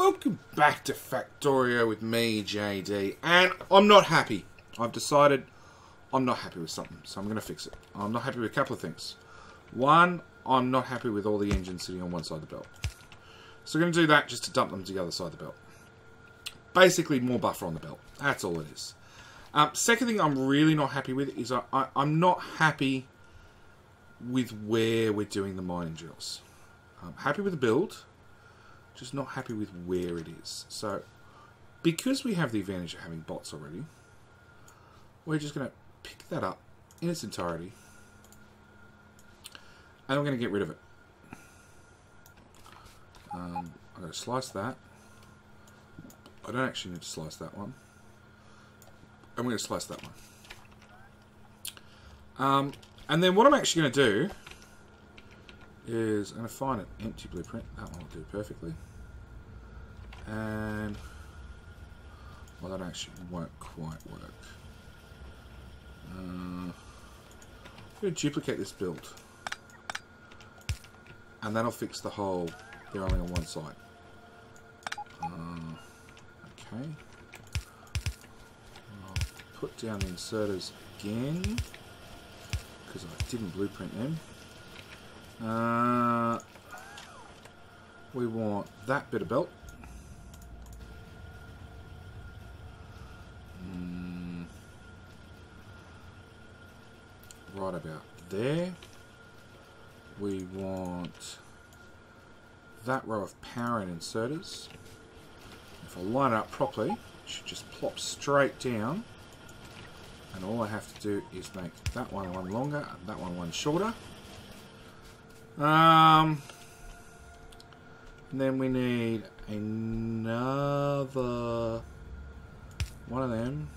Welcome back to Factorio with me, JD, and I'm not happy. I've decided I'm not happy with something, so I'm going to fix it. I'm not happy with a couple of things. One, I'm not happy with all the engines sitting on one side of the belt. So I'm going to do that just to dump them to the other side of the belt. Basically, more buffer on the belt. That's all it is. Second thing I'm really not happy with is I'm not happy with where we're doing the mining drills. I'm happy with the build, just not happy with where it is. So, because we have the advantage of having bots already, we're just going to pick that up in its entirety, and we're going to get rid of it. I'm going to slice that. I don't actually need to slice that one. I'm going to slice that one. And then what I'm actually going to do is I'm going to find an empty blueprint. That one will do perfectly. And, well, that actually won't quite work. I'm going to duplicate this build. And that'll fix the hole. They're only on one side. Okay. I'll put down the inserters again, because I didn't blueprint them. We want that bit of belt. Right about there. We want that row of power and inserters. If I line it up properly, it should just plop straight down. And all I have to do is make that one longer and that one shorter. And then we need another one of them.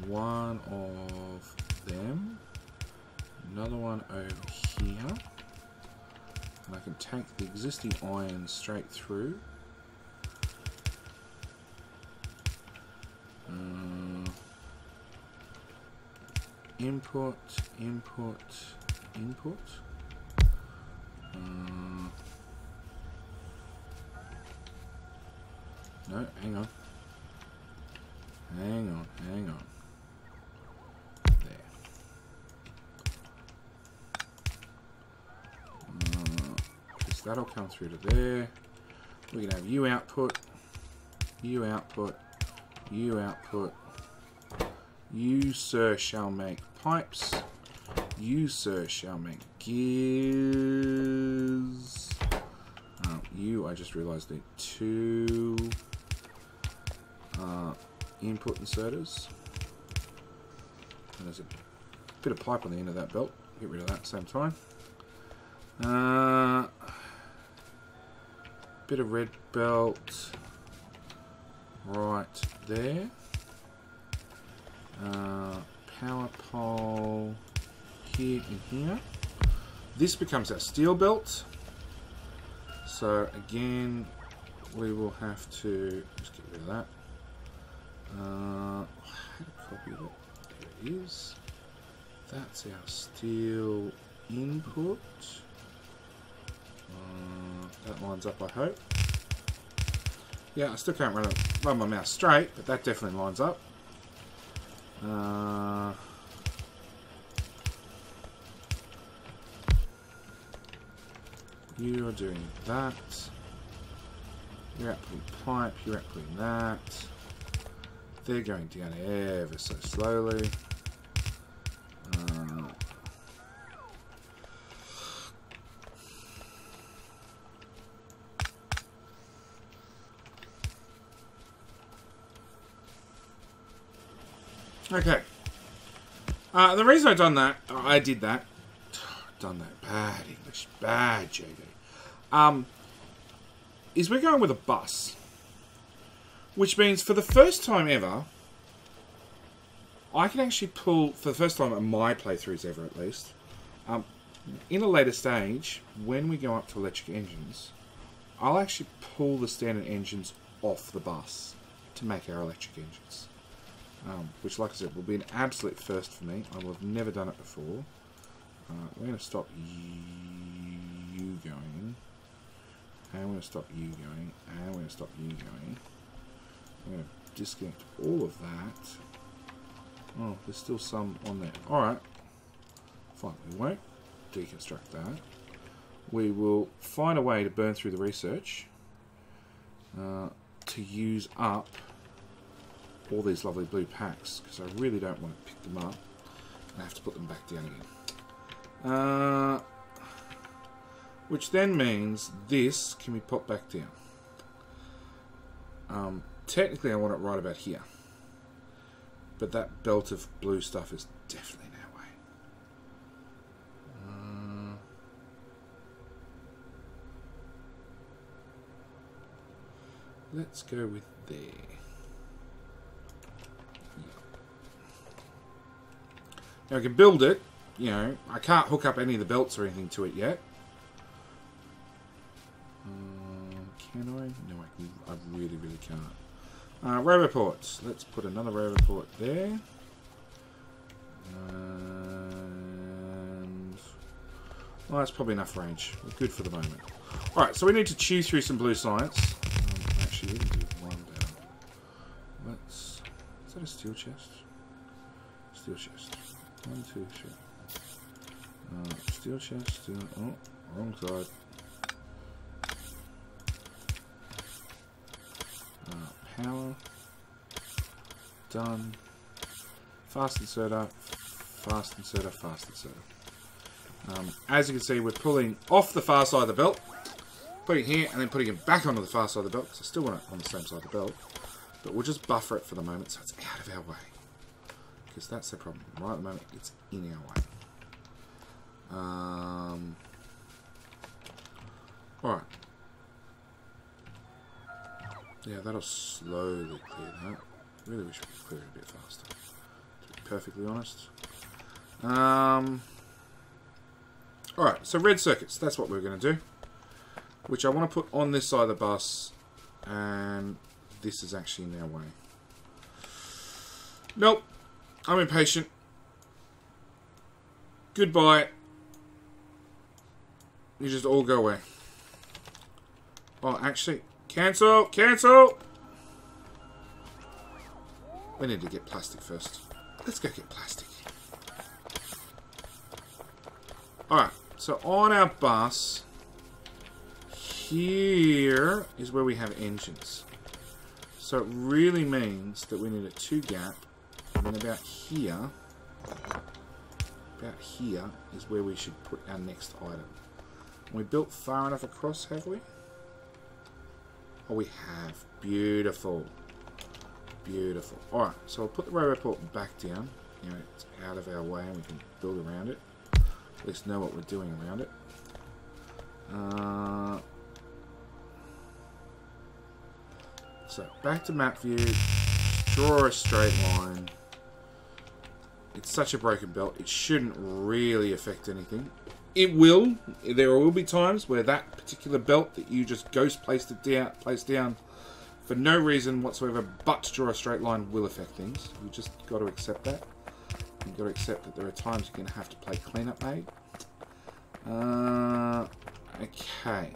One of them. Another one over here. And I can take the existing iron straight through. Input, input, input. No, hang on. Hang on, hang on. There. Because that'll come through to there. We can have U output, U output, U output. You, sir, shall make pipes. You, sir, shall make gears. I just realised need two input inserters. And there's a bit of pipe on the end of that belt. Get rid of that at the same time. Bit of red belt right there. Power pole here and here. This becomes our steel belt. So again, we will have to just get rid of that. I had a copy of it. There it is. That's our steel input. That lines up, I hope. Yeah, I still can't run my mouse straight, but that definitely lines up. You're doing that. You're outputting pipe, you're outputting that. They're going down ever so slowly. Okay. The reason I did that, bad English, bad JD, is we're going with a bus. Which means for the first time ever, I can actually pull, for the first time in my playthroughs ever at least, in a later stage, when we go up to electric engines, I'll actually pull the standard engines off the bus to make our electric engines. Which, like I said, will be an absolute first for me. I will have never done it before. We're going to stop you going. And we're going to stop you going. And we're going to stop you going. I'm going to disconnect all of that. Oh, there's still some on there. Alright. Fine, we won't deconstruct that. We will find a way to burn through the research to use up all these lovely blue packs, because I really don't want to pick them up and I have to put them back down again. Which then means this can be put back down. Technically I want it right about here, but that belt of blue stuff is definitely in our way. Let's go with there. Now I can build it, you know, I can't hook up any of the belts or anything to it yet. Can I? No, I really, really can't. Roboports. Let's put another Roboport there. And... well, that's probably enough range. We're good for the moment. Alright, so we need to chew through some blue science. Actually, we can do one down. Let's... is that a steel chest? Steel chest. 1, 2, 3. Steel chest, steel... oh, wrong side. Power. Done. Fast inserter. Fast inserter. Fast inserter. As you can see, we're pulling off the far side of the belt, putting it here, and then putting it back onto the far side of the belt, because I still want it on the same side of the belt. But we'll just buffer it for the moment so it's out of our way. Because that's the problem. Right at the moment, it's in our way. Alright. Yeah, that'll slowly clear that. Really wish we could clear it a bit faster, to be perfectly honest. Alright, so red circuits, that's what we're going to do. Which I want to put on this side of the bus, and this is actually in our way. Nope, I'm impatient. Goodbye. You just all go away. Oh, actually... cancel! Cancel! We need to get plastic first. Let's go get plastic. Alright, so on our bus, here is where we have engines. So it really means that we need a 2 gap, and then about here is where we should put our next item. We built far enough across, have we? Oh, we have. Beautiful. Beautiful. Alright, so I'll put the Roboport back down. You know, it's out of our way and we can build around it. At least know what we're doing around it. So, back to map view. Draw a straight line. It's such a broken belt. It shouldn't really affect anything. It will. There will be times where that particular belt that you just ghost placed down for no reason whatsoever but to draw a straight line will affect things. You just got to accept that. You've got to accept that there are times you're going to have to play cleanup mode. Okay.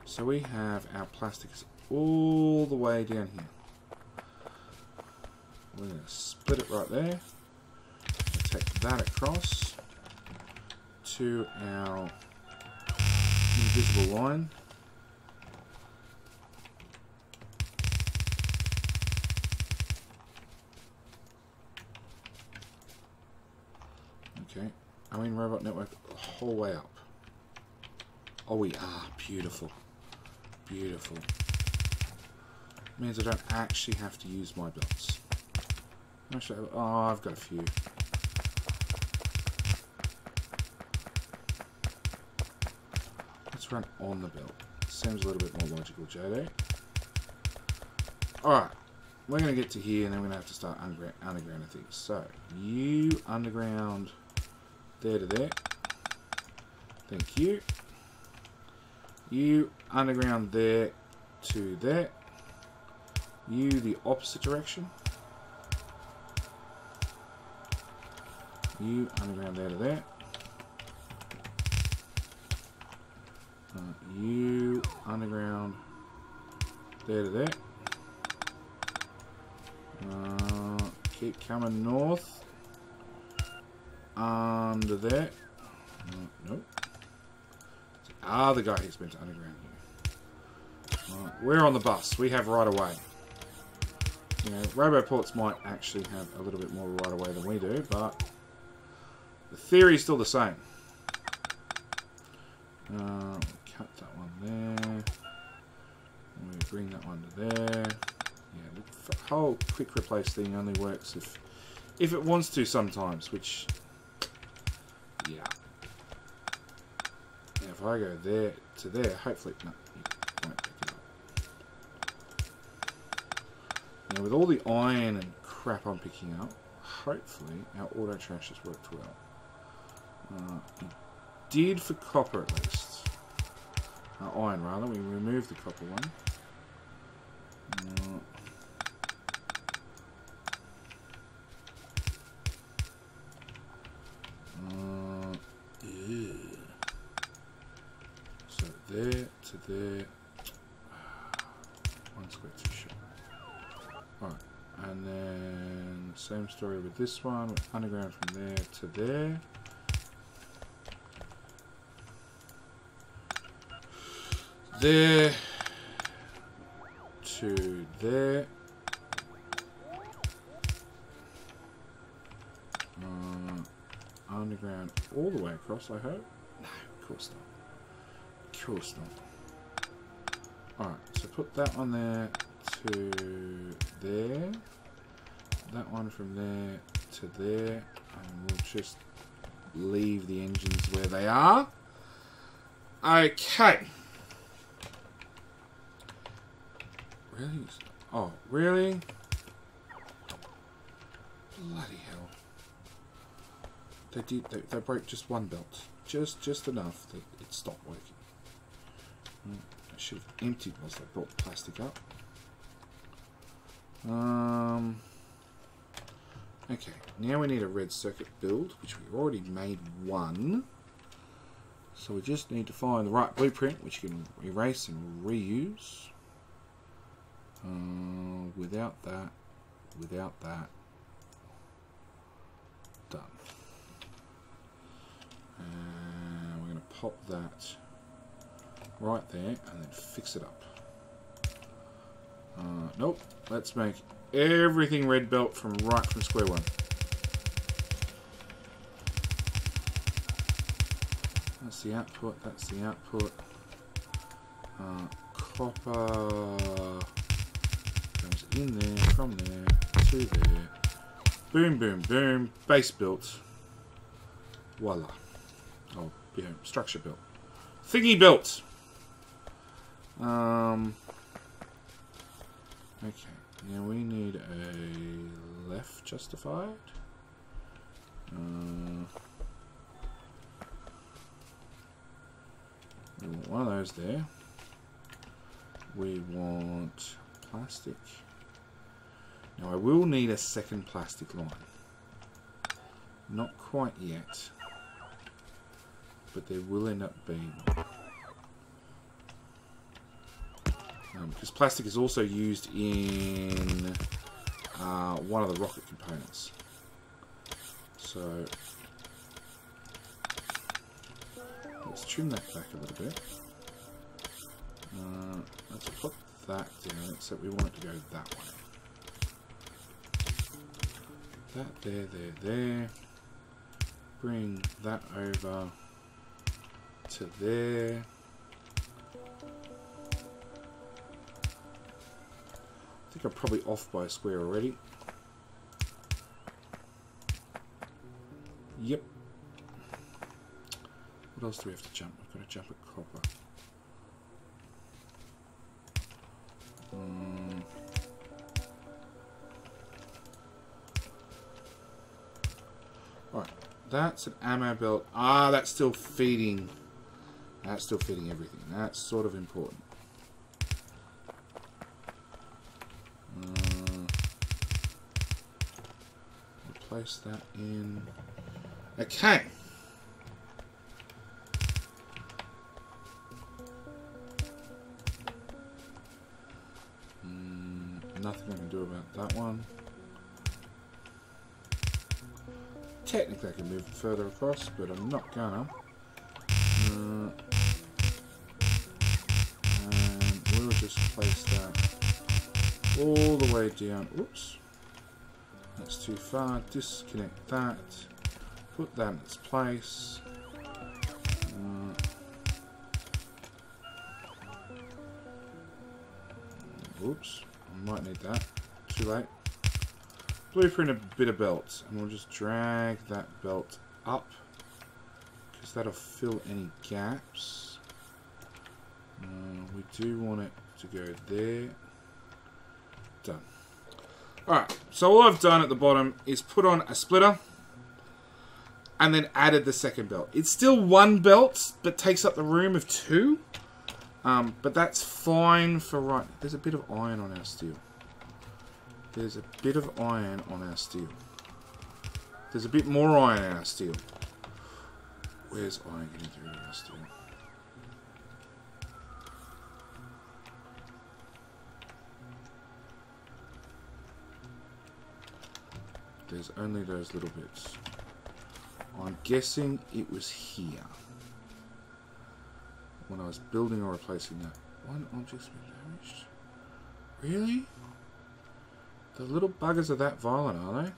So we have our plastics all the way down here. We're going to split it right there. Take that across to our invisible line. Okay, I'm in robot network the whole way up. Oh, we are. Beautiful. Beautiful. Means I don't actually have to use my belts. Actually, oh, I've got a few. Let's run on the belt. Seems a little bit more logical, JD. Alright. We're going to get to here and then we're going to have to start underground things. So, you underground there to there. Thank you. You underground there to there. You the opposite direction. You underground there to there. underground there to there. Keep coming north. Under there. Nope. The guy who's meant to underground here. We're on the bus. We have right away. You know, Roboports might actually have a little bit more right away than we do, but the theory is still the same. Cut that one there. And we bring that one to there. Yeah, the whole quick replace thing only works if it wants to sometimes, which, yeah. Now if I go there to there, hopefully, no, you won't pick it up. Now with all the iron and crap I'm picking up, hopefully our auto trash has worked well. It did for copper at least. Iron rather, we removed the copper one. Yeah. So there to there. One square too short. Alright, and then same story with this one, with underground from there to there. There to there. Underground all the way across, I hope. No, of course not. Of course not. Alright, so put that one there to there. That one from there to there. And we'll just leave the engines where they are. Okay. Really? Oh, really? Bloody hell. They broke just one belt. Just enough that it stopped working. I should have emptied once they brought the plastic up. Okay, now we need a red circuit build, which we've already made one. So we just need to find the right blueprint, which you can erase and reuse. Without that, done. And we're going to pop that right there and then fix it up. Nope, let's make everything red belt from square one. That's the output, that's the output. Copper goes in there, from there to there. Boom, boom, boom. Base built. Voila. Oh, yeah, structure built. Thingy built. Okay, now we need a left justified. We want one of those there. We want plastic. Now I will need a second plastic line. Not quite yet, but there will end up being one. Because plastic is also used in one of the rocket components. So let's trim that back a little bit. Let's put that down, except we want it to go that way. That there. Bring that over to there. I think I'm probably off by a square already. Yep. What else do we have to jump? We've got to jump at copper. Alright, that's an ammo belt. Ah, that's still feeding. That's still feeding everything. That's sort of important. Place that in. Okay. Nothing I can do about that one. Technically I can move it further across, but I'm not gonna. And we'll just place that all the way down. Oops. That's too far. Disconnect that. Put that in its place. Oops. I might need that. Too late. Blueprint a bit of belt, and we'll just drag that belt up because that'll fill any gaps. We do want it to go there. Done. Alright, so all I've done at the bottom is put on a splitter and then added the second belt. It's still one belt, but takes up the room of two. But that's fine for right. There's a bit of iron on our steel. There's a bit of iron on our steel. There's a bit more iron in our steel. Where's iron getting through our steel? There's only those little bits. I'm guessing it was here. When I was building or replacing that. One object's been damaged. Really? The little buggers are that violent, are they?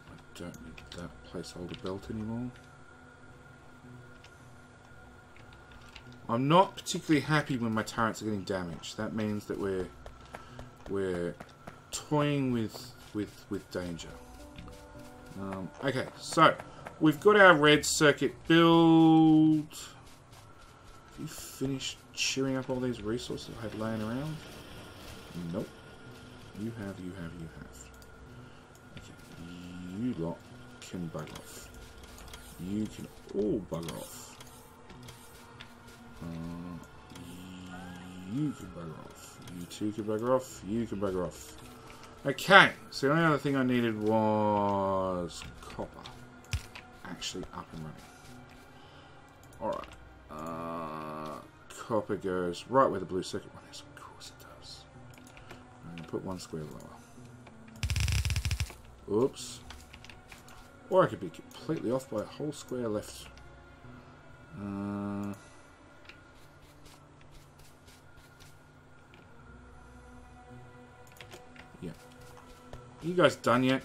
I don't need that placeholder belt anymore. I'm not particularly happy when my turrets are getting damaged. That means that we're toying with danger. Okay, so we've got our red circuit build. Have you finished chewing up all these resources I had laying around? Nope. You have. Okay, you lot can bug off. You can all bugger off. You can bugger off. You two can bugger off. You can bugger off. Okay, so the only other thing I needed was copper. Actually up and running. Alright. Copper goes right where the blue circuit one is. Of course it does. I'm going to put one square lower. Oops. Or I could be completely off by a whole square left. Yeah. You guys done yet?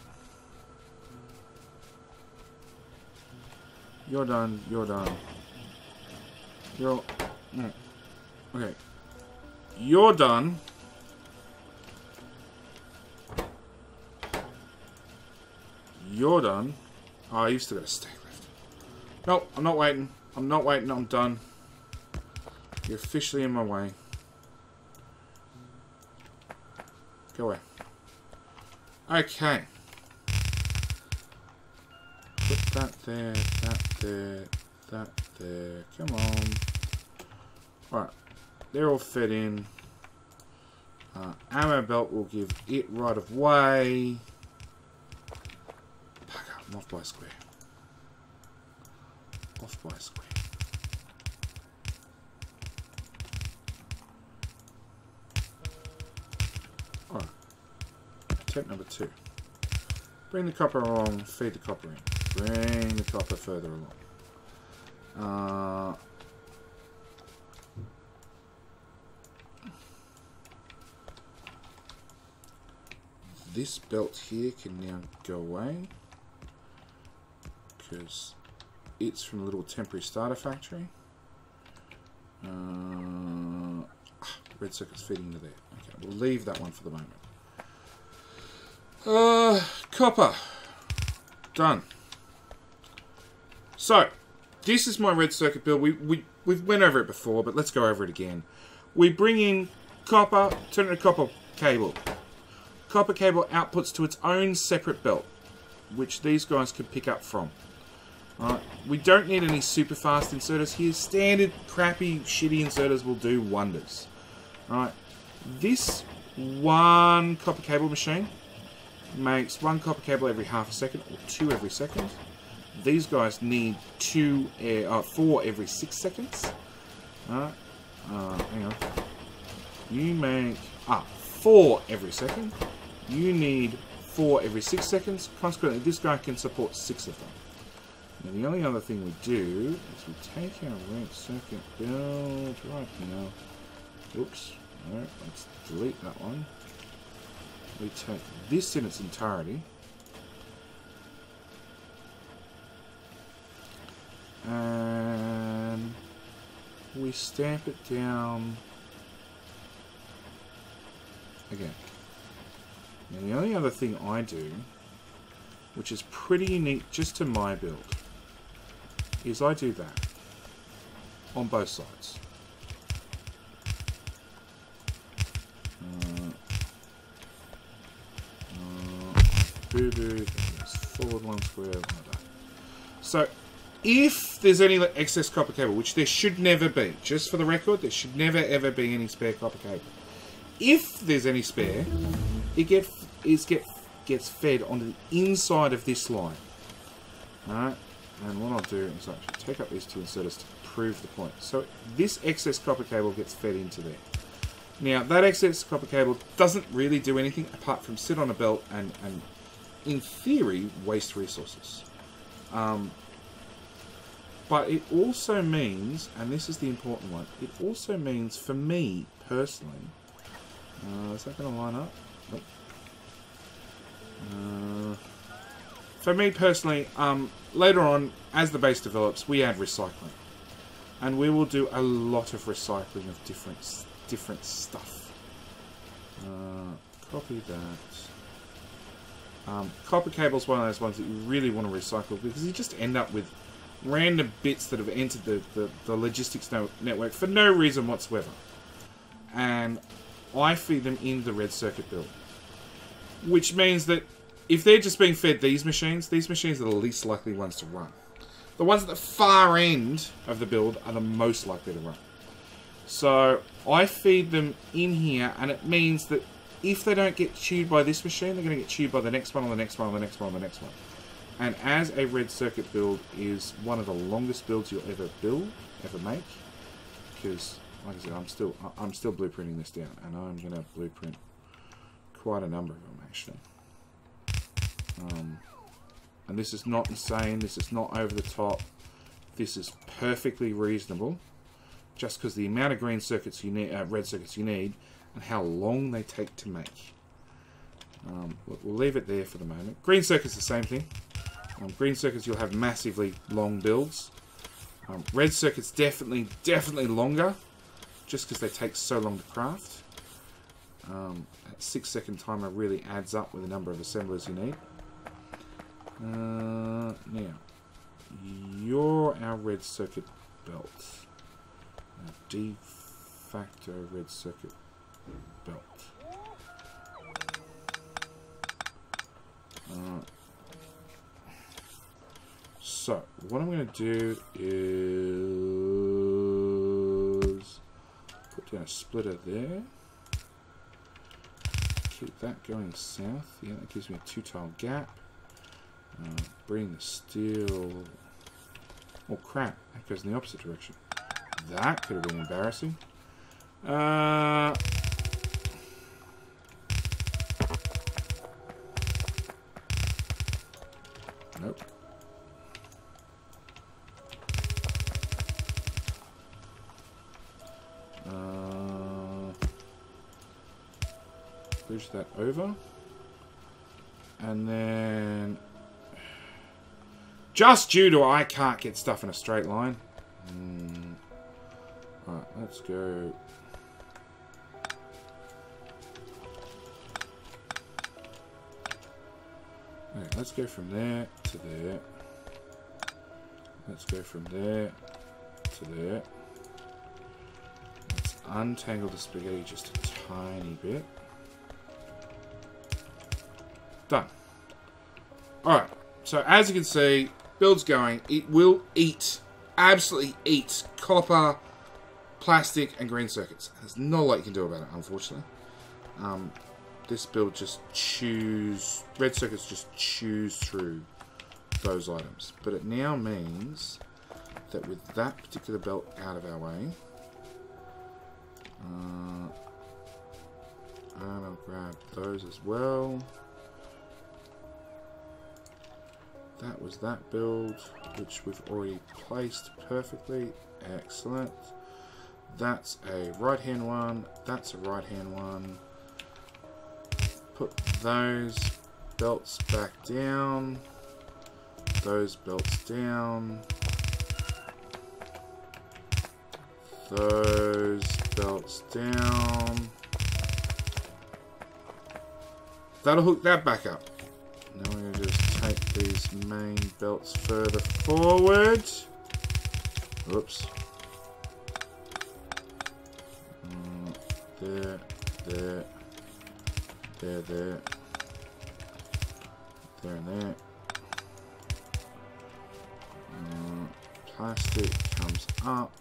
You're done. You're done. You're... Okay. You're done. You're done. Oh, you still got a stack left. Nope, I'm not waiting. I'm not waiting. I'm done. You're officially in my way. Go away. Okay. Put that there, that there, that there. Come on. Alright. They're all fed in. Ammo belt will give it right of way. Bugger, I'm off by a square. Off by a square. Alright. Tip number 2. Bring the copper along, feed the copper in. Bring the copper further along. This belt here can now go away because it's from a little temporary starter factory. Red circuit's feeding into there. Okay, we'll leave that one for the moment. Copper. Done. So, this is my red circuit build. We've went over it before, but let's go over it again. We bring in copper, turn it to copper cable. Copper cable outputs to its own separate belt, which these guys can pick up from. We don't need any super fast inserters here. Standard, crappy, shitty inserters will do wonders. This one copper cable machine makes one copper cable every half a second, or 2 every second. These guys need 4 every 6 seconds. Hang on. You make... 4 every second. You need 4 every 6 seconds. Consequently, this guy can support 6 of them. Now, the only other thing we do is we take our red circuit build right now. Oops. No, let's delete that one. We take this in its entirety. And we stamp it down again. Now the only other thing I do, which is pretty unique just to my build, is I do that on both sides. Boo-boo, forward one square, like that. So, if there's any excess copper cable, which there should never be, just for the record, there should never ever be any spare copper cable. If there's any spare, it gets fed onto the inside of this line. Alright, and what I'll do is actually take up these two inserters to prove the point. So this excess copper cable gets fed into there. Now, that excess copper cable doesn't really do anything apart from sit on a belt and in theory, waste resources. But it also means, and this is the important one, it also means for me personally, is that going to line up? Nope. For me personally, later on, as the base develops, we add recycling. And we will do a lot of recycling of different stuff. Copy that. Copper cable is one of those ones that you really want to recycle because you just end up with random bits that have entered the logistics network for no reason whatsoever. And I feed them into the red circuit build. Which means that if they're just being fed these machines are the least likely ones to run. The ones at the far end of the build are the most likely to run. So I feed them in here, and it means that if they don't get chewed by this machine, they're going to get chewed by the next one, or the next one, or the next one, or the next one. And as a red circuit build is one of the longest builds you'll ever make, because, like I said, I'm still blueprinting this down, and I'm going to blueprint quite a number of them actually. And this is not insane. This is not over the top. This is perfectly reasonable, just because the amount of green circuits you need, red circuits you need, and how long they take to make. We'll leave it there for the moment. Green circuits, the same thing. Green circuits, you'll have massively long builds. Red circuits, definitely longer, just because they take so long to craft. That 6-second timer really adds up with the number of assemblers you need. Now, you're our red circuit belt. De facto red circuit belt. So, what I'm going to do is put down a splitter there. Keep that going south. Yeah, that gives me a 2-tile gap. Bring the steel. Oh crap, that goes in the opposite direction. That could have been embarrassing. Nope. Bridge that over. And then, just due to I can't get stuff in a straight line. Alright, let's go. Okay, let's go from there to there. Let's go from there to there. Let's untangle the spaghetti just a tiny bit. Done. Alright, so as you can see, build's going. It will eat, absolutely eat, copper, plastic, and green circuits. There's not a lot you can do about it, unfortunately. This build just chews, red circuits just chews through those items. But it now means that with that particular belt out of our way, And I'll grab those as well. That was that build, which we've already placed perfectly. Excellent. That's a right-hand one. That's a right-hand one. Put those belts back down. Those belts down. Those belts down. That'll hook that back up. Now we're going to just take these main belts further forward. Oops. There, there, there, there, there and there. Plastic comes up.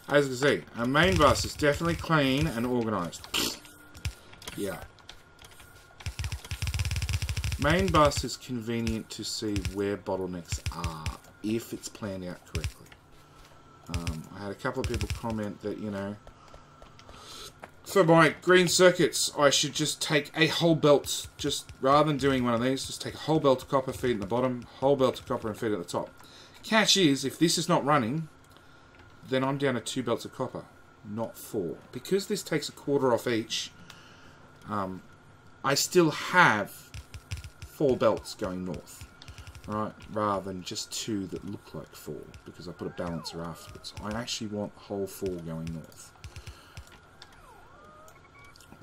As you can see, our main bus is definitely clean and organised. Yeah. Main bus is convenient to see where bottlenecks are, if it's planned out correctly. I had a couple of people comment that, you know, for my green circuits, I should just take a whole belt, just rather than doing one of these, just take a whole belt of copper, feed it in the bottom, whole belt of copper and feed it at the top. Catch is, if this is not running, then I'm down to 2 belts of copper, not 4. Because this takes a quarter off each, I still have 4 belts going north, right? Rather than just 2 that look like 4, because I put a balancer afterwards. I actually want whole 4 going north.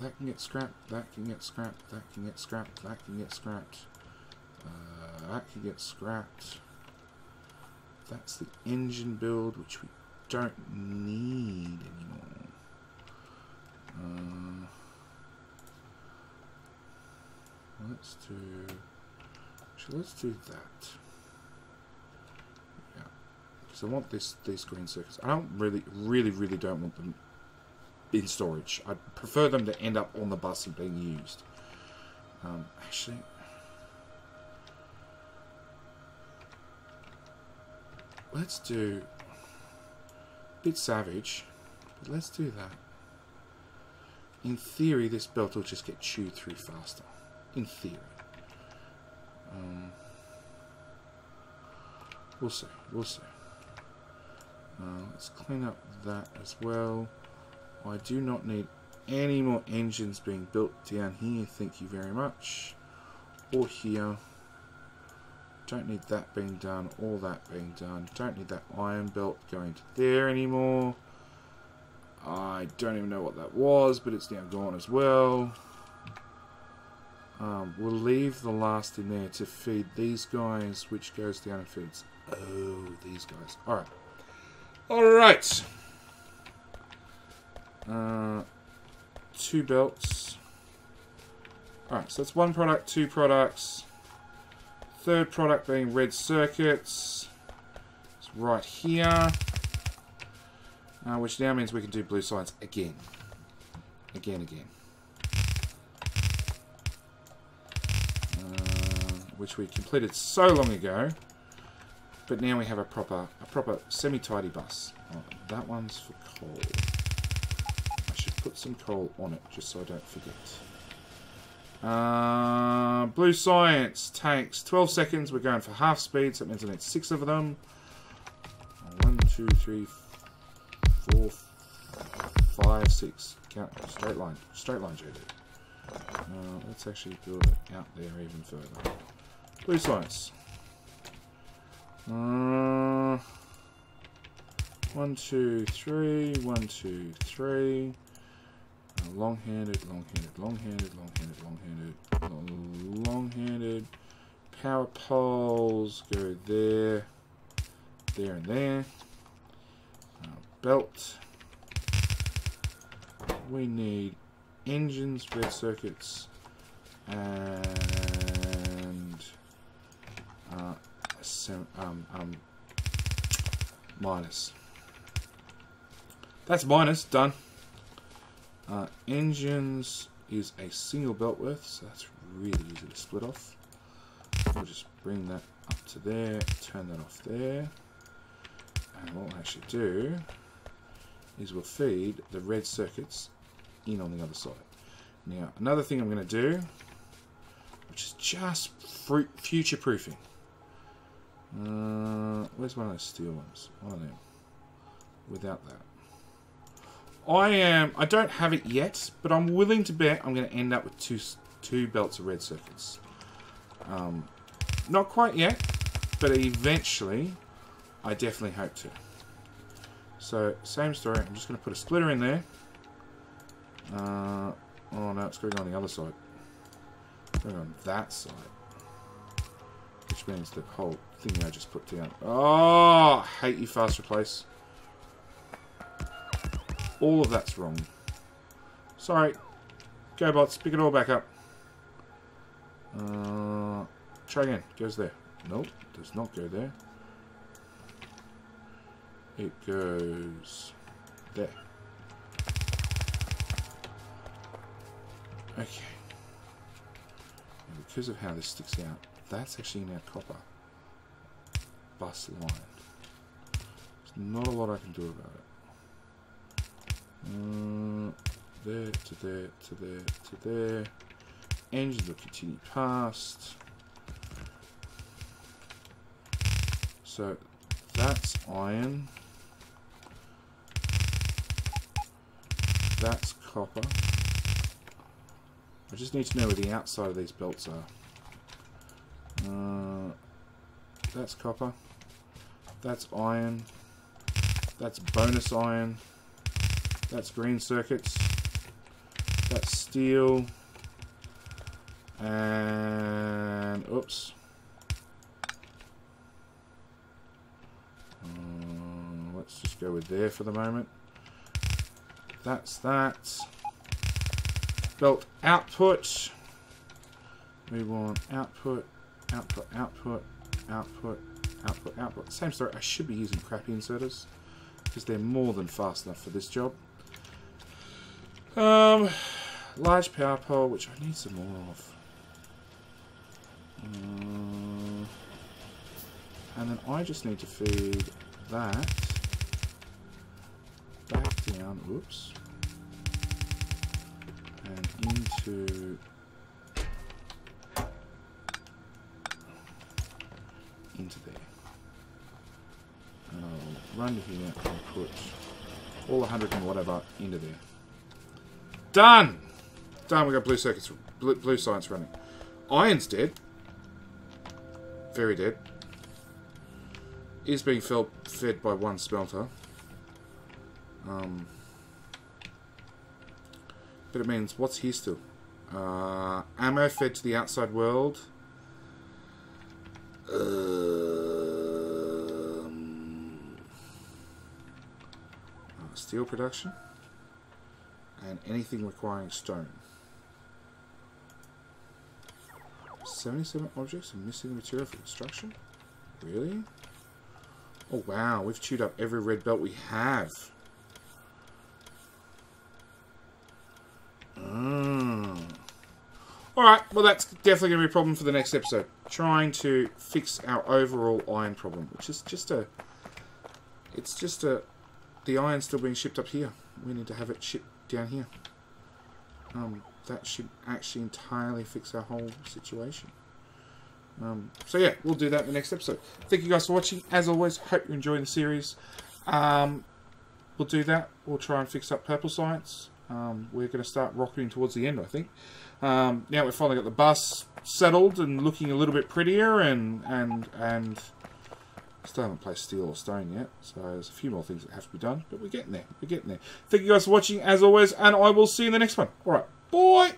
That can get scrapped, that can get scrapped, that can get scrapped, that can get scrapped. That can get scrapped. That's the engine build, which we don't need anymore. Let's do that. Yeah, because I want these green circuits. I don't really don't want them in storage. I prefer them to end up on the bus and being used. Actually, let's do a bit savage, but let's do that. In theory, this belt will just get chewed through faster. In theory. We'll see. We'll see. Let's clean up that as well. I do not need any more engines being built down here. Thank you very much. Or here. Don't need that being done. Or that being done. Don't need that iron belt going to there anymore. I don't even know what that was, but it's now gone as well. We'll leave the last in there to feed these guys, which goes down and feeds. Oh, these guys. Alright. Alright. 2 belts. Alright, so that's 1 product, 2 products. 3rd product being red circuits. It's right here. Which now means we can do blue science again. Again. Which we completed so long ago. But now we have a proper semi-tidy bus. Oh, that one's for coal. I should put some coal on it, just so I don't forget. Blue science takes 12 seconds. We're going for half speed, so it means I need 6 of them. 1, 2, 3, 4, 5, 6. Count. Straight line, JD. Let's actually build it out there even further. Blue science. 1, 2, 3. 1, 2, 3. Long-handed. Power poles go there, and there. Belt. We need engines, red circuits, and minus. That's minus, done. Engines is a single belt worth, so that's really easy to split off. We'll just bring that up to there, turn that off there. And what we'll actually do is we'll feed the red circuits in on the other side. Now, another thing I'm going to do, which is just future-proofing. Where's one of those steel ones? One of them. Without that. I don't have it yet, but I'm willing to bet I'm going to end up with two belts of red circuits. Not quite yet, but eventually, I definitely hope to. So, same story. I'm just going to put a splitter in there. Oh no, it's going on the other side. It's going on that side. Which means the whole thing I just put down. Oh, I hate you, fast replace. All of that's wrong. Sorry. Go bots, pick it all back up. Try again. Goes there. Nope, does not go there. It goes there. Okay. And because of how this sticks out, that's actually in our copper bus line. There's not a lot I can do about it. There to there to there to there. Engines will continue past. So that's iron. That's copper. I just need to know where the outside of these belts are. That's copper. That's iron. That's bonus iron. That's green circuits. That's steel. And oops. Let's just go with there for the moment. That's that. Belt output. We want output, output, output, output, output, output. Same story. I should be using crappy inserters because they're more than fast enough for this job. Large power pole, which I need some more of. And then I just need to feed that back down. Whoops. And into there. And I'll run here and put all 100 and whatever into there. Done! Done, we got blue circuits, blue science running. Iron's dead. Very dead. Is being fed by one smelter. But it means, what's here still? Ammo fed to the outside world. Steel production. And anything requiring stone. 77 objects are missing material for construction? Really? Oh wow, we've chewed up every red belt we have. Alright, well that's definitely going to be a problem for the next episode. Trying to fix our overall iron problem, which is just a... It's just a... The iron's still being shipped up here. We need to have it shipped down here. That should actually entirely fix our whole situation. So yeah, we'll do that in the next episode. Thank you guys for watching. As always, hope you're enjoying the series. We'll do that. We'll try and fix up purple science. We're going to start rocketing towards the end, I think. Now we've finally got the bus settled and looking a little bit prettier, and still haven't placed steel or stone yet. So there's a few more things that have to be done, but we're getting there. We're getting there. Thank you guys for watching, as always, and I will see you in the next one. All right, bye.